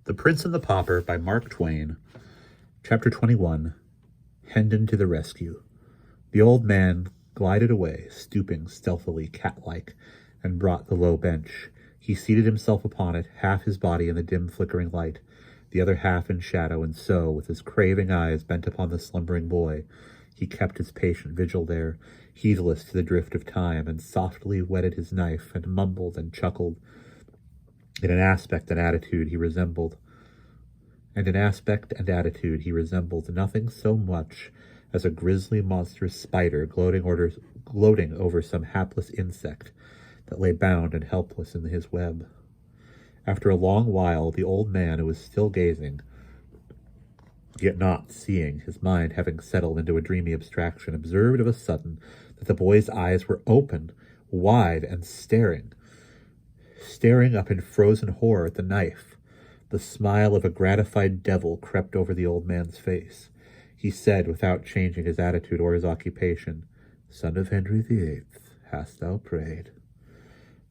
The Prince and the Pauper by Mark Twain. Chapter 21. Hendon to the Rescue. The old man glided away, stooping stealthily, cat-like, and brought the low bench. He seated himself upon it, half his body in the dim flickering light, the other half in shadow, and so, with his craving eyes bent upon the slumbering boy, he kept his patient vigil there, heedless to the drift of time, and softly whetted his knife, and mumbled and chuckled. In an aspect and attitude he resembled nothing so much as a grisly monstrous spider gloating over some hapless insect that lay bound and helpless in his web. After a long while, the old man, who was still gazing, yet not seeing, his mind having settled into a dreamy abstraction, observed of a sudden that the boy's eyes were open, wide, and staring up in frozen horror at the knife. The smile of a gratified devil crept over the old man's face. He said, without changing his attitude or his occupation, "Son of Henry VIII, hast thou prayed?"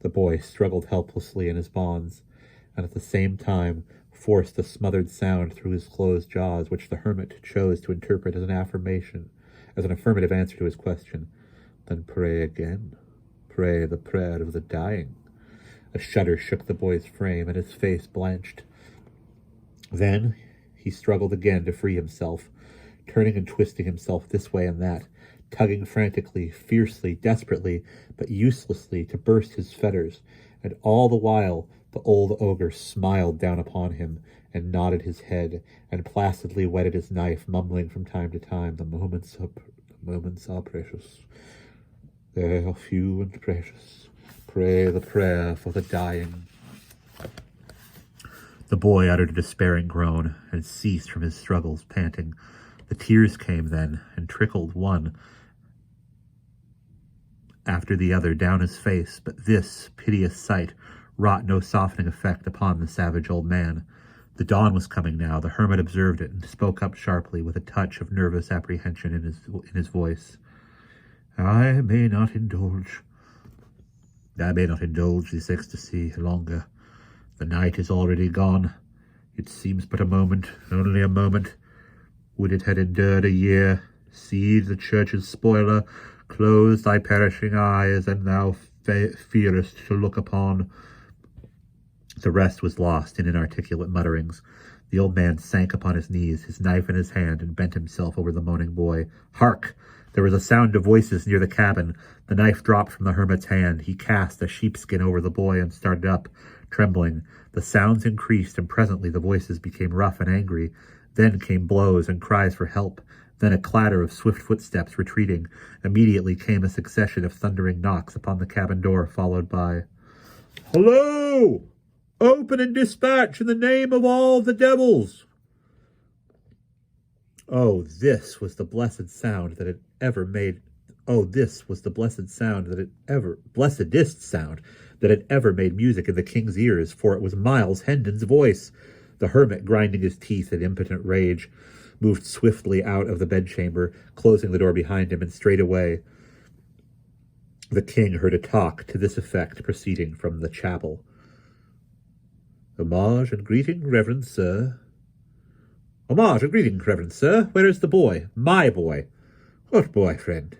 The boy struggled helplessly in his bonds, and at the same time forced a smothered sound through his closed jaws, which the hermit chose to interpret as an affirmative answer to his question. "Then pray again. Pray the prayer of the dying." A shudder shook the boy's frame, and his face blanched. Then he struggled again to free himself, turning and twisting himself this way and that, tugging frantically, fiercely, desperately, but uselessly to burst his fetters, and all the while the old ogre smiled down upon him, and nodded his head, and placidly whetted his knife, mumbling from time to time, "The moments are precious. They are few and precious. Pray the prayer for the dying." The boy uttered a despairing groan, and ceased from his struggles, panting. The tears came then, and trickled one after the other down his face, but this piteous sight wrought no softening effect upon the savage old man. The dawn was coming now. The hermit observed it, and spoke up sharply, with a touch of nervous apprehension in his voice. I may not indulge this ecstasy longer. The night is already gone. It seems but a moment, only a moment. Would it had endured a year. See the church's spoiler, close thy perishing eyes, and thou fearest to look upon. The rest was lost in inarticulate mutterings. The old man sank upon his knees, his knife in his hand, and bent himself over the moaning boy. Hark! There was a sound of voices near the cabin. The knife dropped from the hermit's hand. He cast a sheepskin over the boy and started up, trembling. The sounds increased, and presently the voices became rough and angry. Then came blows and cries for help. Then a clatter of swift footsteps retreating. Immediately came a succession of thundering knocks upon the cabin door, followed by, "Hello! Open and dispatch in the name of all the devils!" This was the blessedest sound that had ever made music in the king's ears, for it was Miles Hendon's voice. The hermit, grinding his teeth in impotent rage, moved swiftly out of the bedchamber, closing the door behind him, and straightway the king heard a talk to this effect proceeding from the chapel. Homage and greeting, reverend sir. Homage and greeting, reverend sir. Where is the boy? My boy. What boy, friend?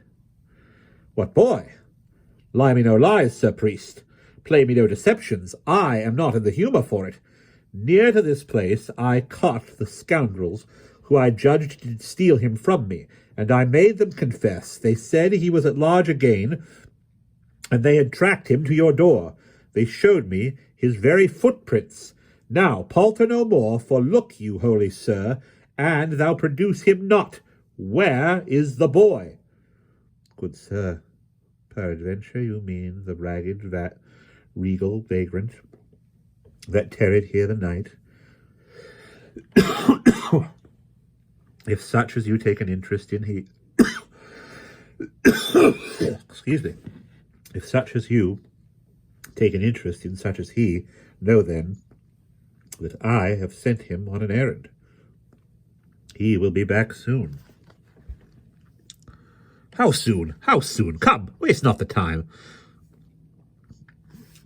What boy? Lie me no lies, sir priest. Play me no deceptions. I am not in the humour for it. Near to this place I caught the scoundrels who I judged did steal him from me, and I made them confess. They said he was at large again, and they had tracked him to your door. They showed me his very footprints. Now palter no more, for look you, holy sir, and thou produce him not. Where is the boy? Good sir, peradventure you mean the ragged, regal vagrant that tarried here the night. If such as you take an interest in excuse me. If such as you take an interest in such as he, know then that I have sent him on an errand. He will be back soon. How soon? How soon? Come, waste not the time.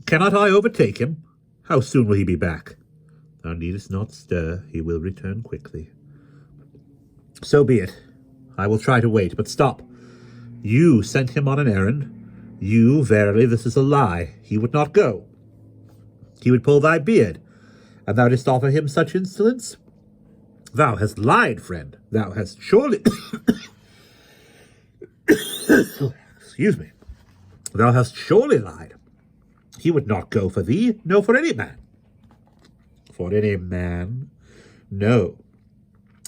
Cannot I overtake him? How soon will he be back? Thou needest not stir. He will return quickly. So be it. I will try to wait, but stop. You sent him on an errand. You, verily, this is a lie. He would not go. He would pull thy beard, and thou didst offer him such insolence? Thou hast lied, friend. Thou hast surely... Excuse me. Thou hast surely lied. He would not go for thee, no, for any man. For any man? No.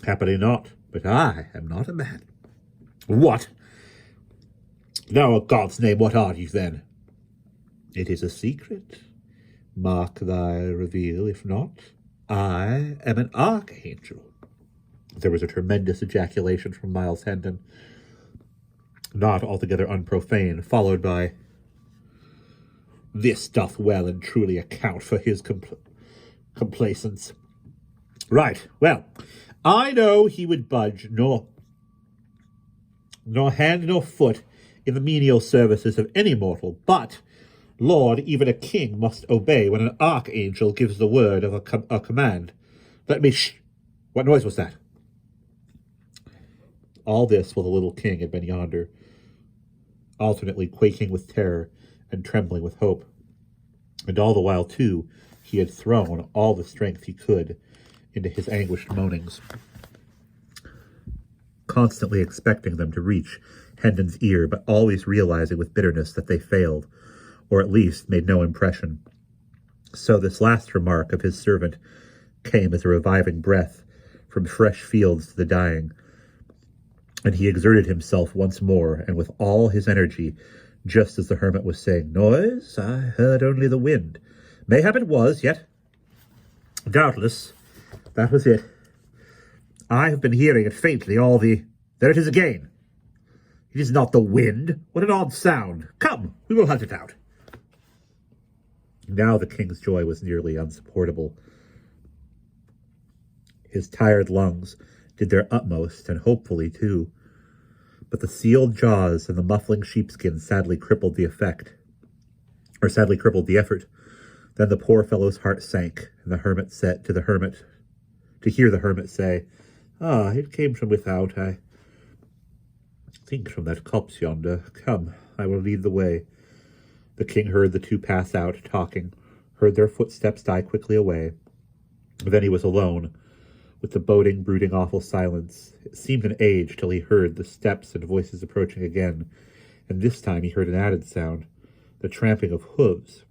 Happily not. But I am not a man. What? Now, in God's name, what are you, then? It is a secret. Mark thy reveal, if not. I am an archangel. There was a tremendous ejaculation from Miles Hendon, not altogether unprofane, followed by, This doth well and truly account for his complacence. Right, well, I know he would budge nor hand nor foot in the menial services of any mortal, but, Lord, even a king must obey when an archangel gives the word of a command. Let me shh! What noise was that? All this while the little king had been yonder, alternately quaking with terror and trembling with hope. And all the while, too, he had thrown all the strength he could into his anguished moanings, constantly expecting them to reach Hendon's ear, but always realizing with bitterness that they failed, or at least made no impression. So this last remark of his servant came as a reviving breath from fresh fields to the dying, and he exerted himself once more, and with all his energy, just as the hermit was saying, Noise? I heard only the wind. Mayhap it was, yet doubtless that was it. I have been hearing it faintly all the... There it is again. It is not the wind. What an odd sound. Come, we will hunt it out. Now the king's joy was nearly unsupportable. His tired lungs did their utmost, and hopefully too. But the sealed jaws and the muffling sheepskin sadly crippled the effort. Then the poor fellow's heart sank, and the hermit said to hear the hermit say, it came from without, I think from that copse yonder. Come, I will lead the way. The king heard the two pass out, talking, heard their footsteps die quickly away. Then he was alone, with the boding, brooding, awful silence. It seemed an age till he heard the steps and voices approaching again, and this time he heard an added sound, the trampling of hooves,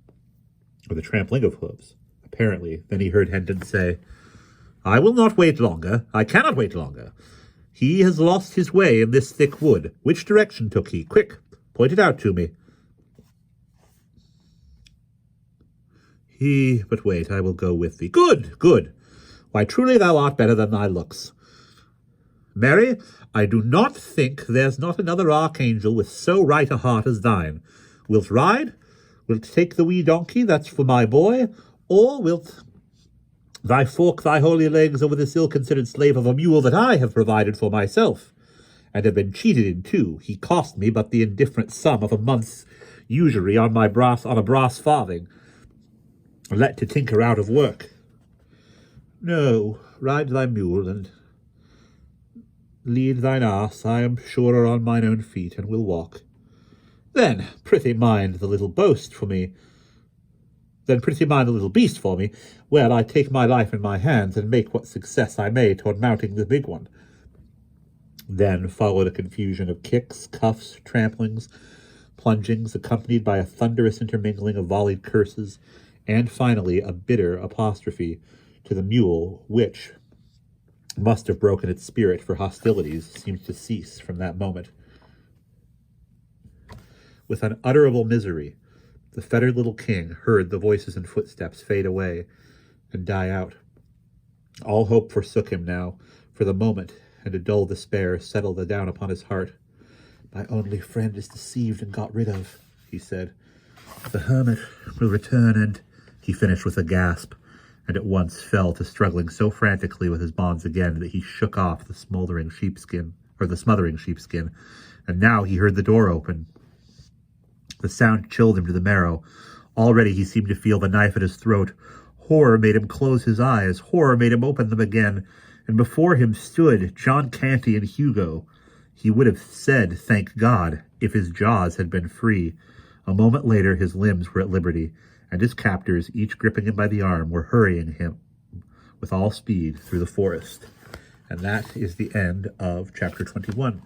apparently. Then he heard Hendon say, I will not wait longer. I cannot wait longer. He has lost his way in this thick wood. Which direction took he? Quick, point it out to me. But wait, I will go with thee. Good, good. Why, truly thou art better than thy looks. Mary, I do not think there's not another archangel with so right a heart as thine. Wilt ride? Wilt take the wee donkey that's for my boy? Or wilt thy fork thy holy legs over this ill-considered slave of a mule that I have provided for myself, and have been cheated in too? He cost me but the indifferent sum of a month's usury on a brass farthing, let to tinker out of work. No, ride thy mule, and lead thine ass. I am surer on mine own feet, and will walk. Then prithee mind the little beast for me. Well, I take my life in my hands, and make what success I may toward mounting the big one. Then followed a confusion of kicks, cuffs, tramplings, plungings, accompanied by a thunderous intermingling of volleyed curses, and finally a bitter apostrophe to the mule, which must have broken its spirit, for hostilities seemed to cease from that moment. With unutterable misery, the fettered little king heard the voices and footsteps fade away and die out. All hope forsook him now, for the moment, and a dull despair settled down upon his heart. My only friend is deceived and got rid of, he said. The hermit will return, and... He finished with a gasp, and at once fell to struggling so frantically with his bonds again that he shook off the smothering sheepskin, and now he heard the door open. The sound chilled him to the marrow. Already he seemed to feel the knife at his throat. Horror made him close his eyes. Horror made him open them again. And before him stood John Canty and Hugo. He would have said, thank God, if his jaws had been free. A moment later, his limbs were at liberty, and his captors, each gripping him by the arm, were hurrying him with all speed through the forest. And that is the end of chapter 21.